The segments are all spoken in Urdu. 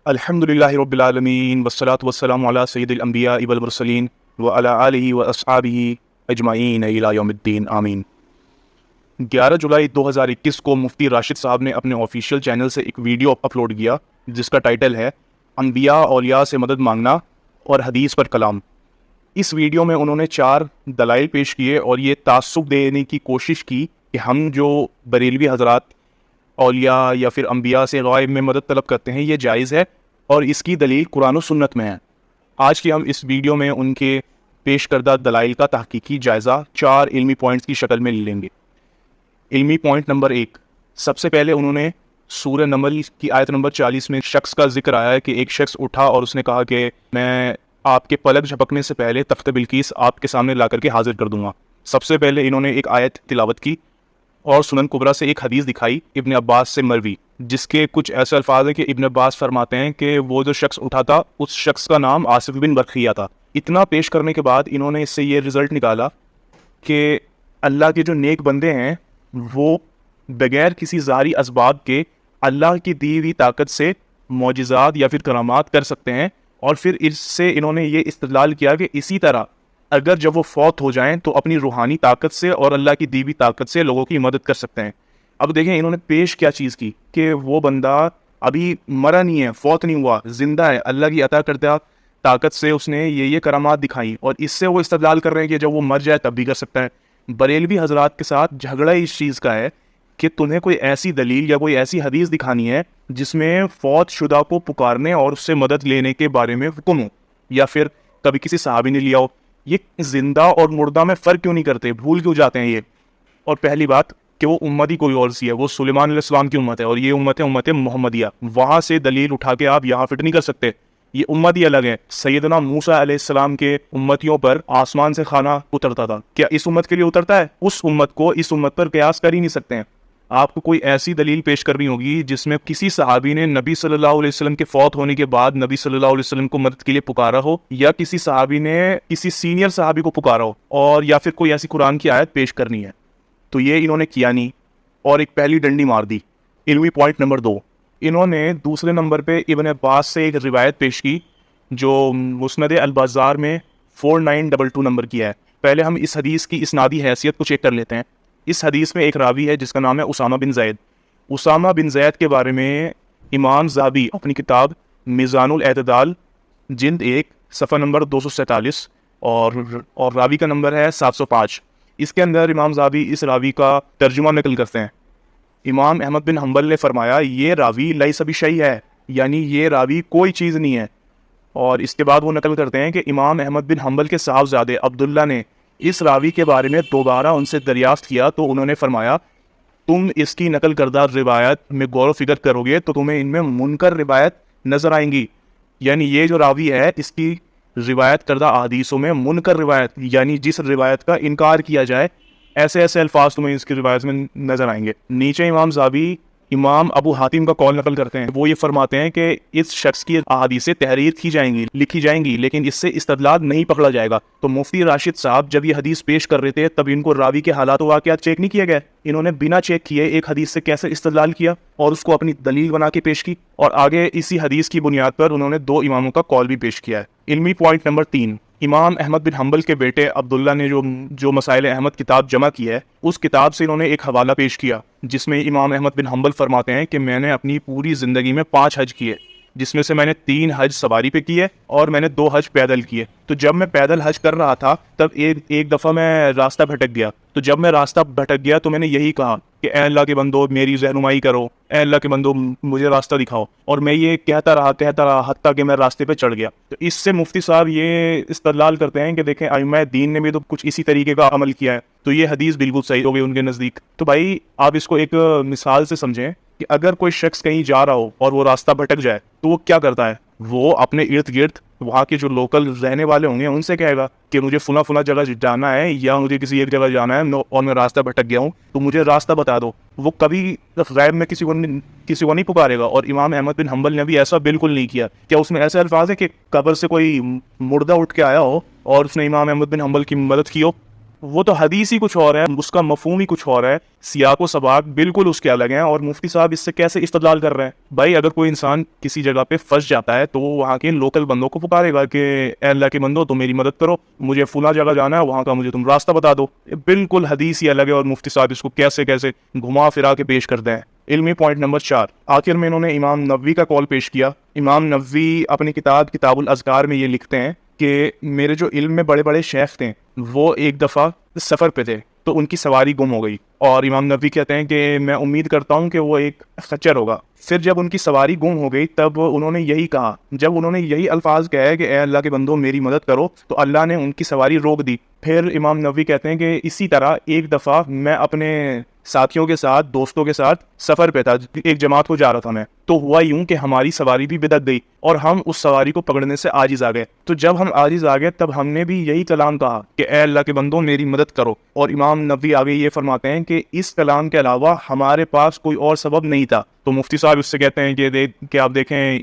الحمدللہ رب العالمین والصلاة والسلام علی سید الانبیاء والمرسلین وعلی آلہ واصحابہ اجمعین الی یوم الدین آمین۔ 11 جولائی 2021 کو مفتی راشد صاحب نے اپنے آفیشیل چینل سے ایک ویڈیو اپلوڈ کیا جس کا ٹائٹل ہے انبیاء اولیاء سے مدد مانگنا اور حدیث پر کلام۔ اس ویڈیو میں انہوں نے 4 دلائل پیش کیے اور یہ تعصب دینے کی کوشش کی کہ ہم جو بریلوی حضرات اولیاء یا پھر انبیاء سے غائب میں مدد طلب کرتے ہیں یہ جائز ہے اور اس کی دلیل قرآن و سنت میں ہے۔ آج کی ہم اس ویڈیو میں ان کے پیش کردہ دلائل کا تحقیقی جائزہ 4 علمی پوائنٹس کی شکل میں لیں گے۔ علمی پوائنٹ نمبر 1، سب سے پہلے انہوں نے سورہ نمل کی آیت نمبر 40 میں شخص کا ذکر آیا ہے کہ ایک شخص اٹھا اور اس نے کہا کہ میں آپ کے پلک جھپکنے سے پہلے تخت بلقیس آپ کے سامنے لا کر کے حاضر کر دوں گا۔ سب سے پہلے انہوں نے ایک آیت تلاوت کی اور سنن کبریٰ سے ایک حدیث دکھائی ابن عباس سے مروی، جس کے کچھ ایسے الفاظ ہیں کہ ابن عباس فرماتے ہیں کہ وہ جو شخص اٹھا تھا اس شخص کا نام آصف بن برقیہ تھا۔ اتنا پیش کرنے کے بعد انہوں نے اس سے یہ رزلٹ نکالا کہ اللہ کے جو نیک بندے ہیں وہ بغیر کسی ظاہری اسباب کے اللہ کی دی ہوئی طاقت سے معجزات یا پھر کرامات کر سکتے ہیں، اور پھر اس سے انہوں نے یہ استدلال کیا کہ اسی طرح اگر جب وہ فوت ہو جائیں تو اپنی روحانی طاقت سے اور اللہ کی دی ہوئی طاقت سے لوگوں کی مدد کر سکتے ہیں۔ اب دیکھیں انہوں نے پیش کیا چیز کی کہ وہ بندہ ابھی مرا نہیں ہے، فوت نہیں ہوا، زندہ ہے، اللہ کی عطا کردہ طاقت سے اس نے یہ کرامات دکھائیں، اور اس سے وہ استدلال کر رہے ہیں کہ جب وہ مر جائے تب بھی کر سکتا ہے۔ بریلوی حضرات کے ساتھ جھگڑا اس چیز کا ہے کہ تمہیں کوئی ایسی دلیل یا کوئی ایسی حدیث دکھانی ہے جس میں فوت شدہ کو پکارنے اور اس سے مدد لینے کے بارے میں حکم ہو، یا پھر کبھی کسی صحابی نے لیا ہو۔ یہ زندہ اور مردہ میں فرق کیوں نہیں کرتے، بھول کیوں جاتے ہیں یہ؟ اور پہلی بات کہ وہ امت ہی کوئی اور سی ہے، وہ سلیمان علیہ السلام کی امت ہے اور یہ امت ہے امت محمدیہ۔ وہاں سے دلیل اٹھا کے آپ یہاں فٹ نہیں کر سکتے، یہ امت ہی الگ ہے۔ سیدنا موسیٰ علیہ السلام کے امتیوں پر آسمان سے کھانا اترتا تھا، کیا اس امت کے لیے اترتا ہے؟ اس امت کو اس امت پر قیاس کر ہی نہیں سکتے ہیں۔ آپ کو کوئی ایسی دلیل پیش کرنی ہوگی جس میں کسی صحابی نے نبی صلی اللہ علیہ وسلم کے فوت ہونے کے بعد نبی صلی اللہ علیہ وسلم کو مدد کے لیے پکارا ہو، یا کسی صحابی نے کسی سینئر صحابی کو پکارا ہو، اور یا پھر کوئی ایسی قرآن کی آیت پیش کرنی ہے۔ تو یہ انہوں نے کیا نہیں اور ایک پہلی ڈنڈی مار دی۔ علمی پوائنٹ نمبر 2، انہوں نے دوسرے نمبر پہ ابن عباس سے ایک روایت پیش کی جو مسند البزار میں 4922 نمبر کی ہے۔ پہلے ہم اس حدیث کی اسنادی حیثیت کو چیک کر لیتے ہیں۔ اس حدیث میں ایک راوی ہے جس کا نام ہے اسامہ بن زید۔ اسامہ بن زید کے بارے میں امام ذہبی اپنی کتاب میزان الاعتدال جلد 1 صفحہ نمبر 247 اور راوی کا نمبر ہے 705۔ اس کے اندر امام ذہبی اس راوی کا ترجمہ نقل کرتے ہیں۔ امام احمد بن حنبل نے فرمایا یہ راوی لیس بشیء ہے، یعنی یہ راوی کوئی چیز نہیں ہے۔ اور اس کے بعد وہ نقل کرتے ہیں کہ امام احمد بن حنبل کے صاحبزادے عبداللہ نے اس راوی کے بارے میں دوبارہ ان سے دریافت کیا تو انہوں نے فرمایا تم اس کی نقل کردہ روایت میں غور و فکر کرو گے تو تمہیں ان میں منکر روایت نظر آئیں گی، یعنی یہ جو راوی ہے اس کی روایت کردہ احادیثوں میں منکر روایت، یعنی جس روایت کا انکار کیا جائے، ایسے ایسے الفاظ تمہیں اس کی روایت میں نظر آئیں گے۔ نیچے امام ذہبی امام ابو حاتم کا قول نقل کرتے ہیں، وہ یہ فرماتے ہیں کہ اس شخص کی احادیثیں تحریر کی جائیں گی، لکھی جائیں گی، لیکن اس سے استدلال نہیں پکڑا جائے گا۔ تو مفتی راشد صاحب جب یہ حدیث پیش کر رہے تھے تب ان کو راوی کے حالات و واقعات چیک نہیں کیے گئے، انہوں نے بنا چیک کیے ایک حدیث سے کیسے استدلال کیا اور اس کو اپنی دلیل بنا کے پیش کی، اور آگے اسی حدیث کی بنیاد پر انہوں نے 2 اماموں کا قول بھی پیش کیا ہے۔ علمی پوائنٹ نمبر 3، امام احمد بن حنبل کے بیٹے عبداللہ نے جو مسائل احمد کتاب جمع کی ہے اس کتاب سے انہوں نے ایک حوالہ پیش کیا جس میں امام احمد بن حنبل فرماتے ہیں کہ میں نے اپنی پوری زندگی میں 5 حج کیے، جس میں سے میں نے 3 حج سواری پہ کیے اور میں نے 2 حج پیدل کیے۔ تو جب میں پیدل حج کر رہا تھا تب ایک دفعہ میں راستہ بھٹک گیا، تو جب میں راستہ بھٹک گیا تو میں نے یہی کہا کہ اے اللہ کے بندو میری رہنمائی کرو، اے اللہ کے بندو مجھے راستہ دکھاؤ، اور میں یہ کہتا رہا حتیٰ کہ میں راستے پہ چڑھ گیا۔ تو اس سے مفتی صاحب یہ استدلال کرتے ہیں کہ دیکھیں ائمہ دین نے بھی تو کچھ اسی طریقے کا عمل کیا ہے، تو یہ حدیث بالکل صحیح ہو گئی ان کے نزدیک۔ تو بھائی آپ اس کو ایک مثال سے سمجھیں کہ اگر کوئی شخص کہیں جا رہا ہو اور وہ راستہ بھٹک جائے تو وہ کیا کرتا ہے؟ وہ اپنے ارد گرد وہاں کے جو لوکل رہنے والے ہوں گے ان سے کہے گا کہ مجھے فلاں جگہ جانا ہے یا مجھے کسی ایک جگہ جانا ہے اور میں راستہ بھٹک گیا ہوں تو مجھے راستہ بتا دو۔ وہ کبھی غیب میں کسی کو نہیں پکارے گا، اور امام احمد بن حنبل نے بھی ایسا بالکل نہیں کیا۔ کیا اس میں ایسے الفاظ ہیں کہ قبر سے کوئی مردہ اٹھ کے آیا ہو اور اس نے امام احمد بن حنبل کی مدد کی ہو؟ وہ تو حدیث ہی کچھ اور ہے، اس کا مفہوم ہی کچھ اور ہے، سیاق و سباق بالکل اس کے الگ ہیں، اور مفتی صاحب اس سے کیسے استدلال کر رہے ہیں؟ بھائی اگر کوئی انسان کسی جگہ پہ پھنس جاتا ہے تو وہ وہاں کے لوکل بندوں کو پکارے گا کہ اے اللہ کے بندو تم میری مدد کرو، مجھے فلاں جگہ جانا ہے، وہاں کا مجھے تم راستہ بتا دو۔ بالکل حدیث ہی الگ ہے، اور مفتی صاحب اس کو کیسے کیسے گھما پھرا کے پیش کرتے ہیں۔ علمی پوائنٹ نمبر 4، آخر میں انہوں نے امام نووی کا قول پیش کیا۔ امام نووی اپنی کتاب الاذکار میں یہ لکھتے ہیں کہ میرے جو علم میں بڑے بڑے شیخ تھے وہ ایک دفعہ سفر پہ تھے تو ان کی سواری گم ہو گئی، اور امام نووی کہتے ہیں کہ میں امید کرتا ہوں کہ وہ ایک خچر ہوگا۔ پھر جب ان کی سواری گم ہو گئی تب انہوں نے یہی کہا، جب انہوں نے یہی الفاظ کہے کہ اے اللہ کے بندو میری مدد کرو، تو اللہ نے ان کی سواری روک دی۔ پھر امام نووی کہتے ہیں کہ اسی طرح ایک دفعہ میں اپنے ساتھیوں کے ساتھ، دوستوں کے ساتھ سفر پہ تھا، ایک جماعت کو جا رہا تھا میں، تو ہوا یوں کہ ہماری سواری بھی بدک گئی اور ہم اس سواری کو پکڑنے سے عاجز آ گئے۔ تو جب ہم عاجز آ گئے تب ہم نے بھی یہی کلام کہا کہ اے اللہ کے بندو میری مدد کرو، اور امام نووی آگے یہ فرماتے ہیں کہ اس کلام کے علاوہ ہمارے پاس کوئی اور سبب نہیں تھا۔ تو مفتی صاحب اس سے کہتے ہیں کہ آپ دیکھیں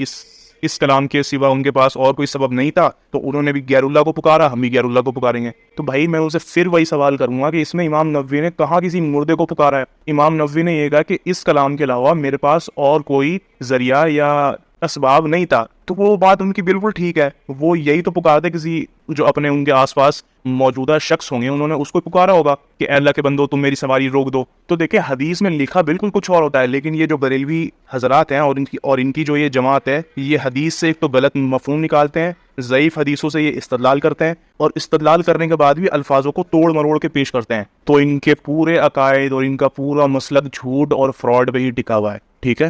اس کلام کے سوا ان کے پاس اور کوئی سبب نہیں تھا، تو انہوں نے بھی غیر اللہ کو پکارا، ہم بھی غیر اللہ کو پکاریں گے۔ تو بھائی میں ان سے پھر وہی سوال کروں گا کہ اس میں امام نووی نے کہاں کسی مردے کو پکارا ہے؟ امام نووی نے یہ کہا کہ اس کلام کے علاوہ میرے پاس اور کوئی ذریعہ یا اسباب نہیں تھا، تو وہ بات ان کی بالکل ٹھیک ہے، وہ یہی تو پکارتے، کسی جو اپنے ان کے آس پاس موجودہ شخص ہوں گے انہوں نے اس کو پکارا ہوگا کہ اے اللہ کے بندو تم میری سواری روک دو۔ تو دیکھیں حدیث میں لکھا بالکل کچھ اور ہوتا ہے، لیکن یہ جو بریلوی حضرات ہیں اور ان کی جو یہ جماعت ہے، یہ حدیث سے ایک تو غلط مفہوم نکالتے ہیں، ضعیف حدیثوں سے یہ استدلال کرتے ہیں، اور استدلال کرنے کے بعد بھی الفاظوں کو توڑ مروڑ کے پیش کرتے ہیں۔ تو ان کے پورے عقائد اور ان کا پورا مسلک جھوٹ اور فراڈ پہ ہی ٹکا ہوا ہے، ٹھیک ہے۔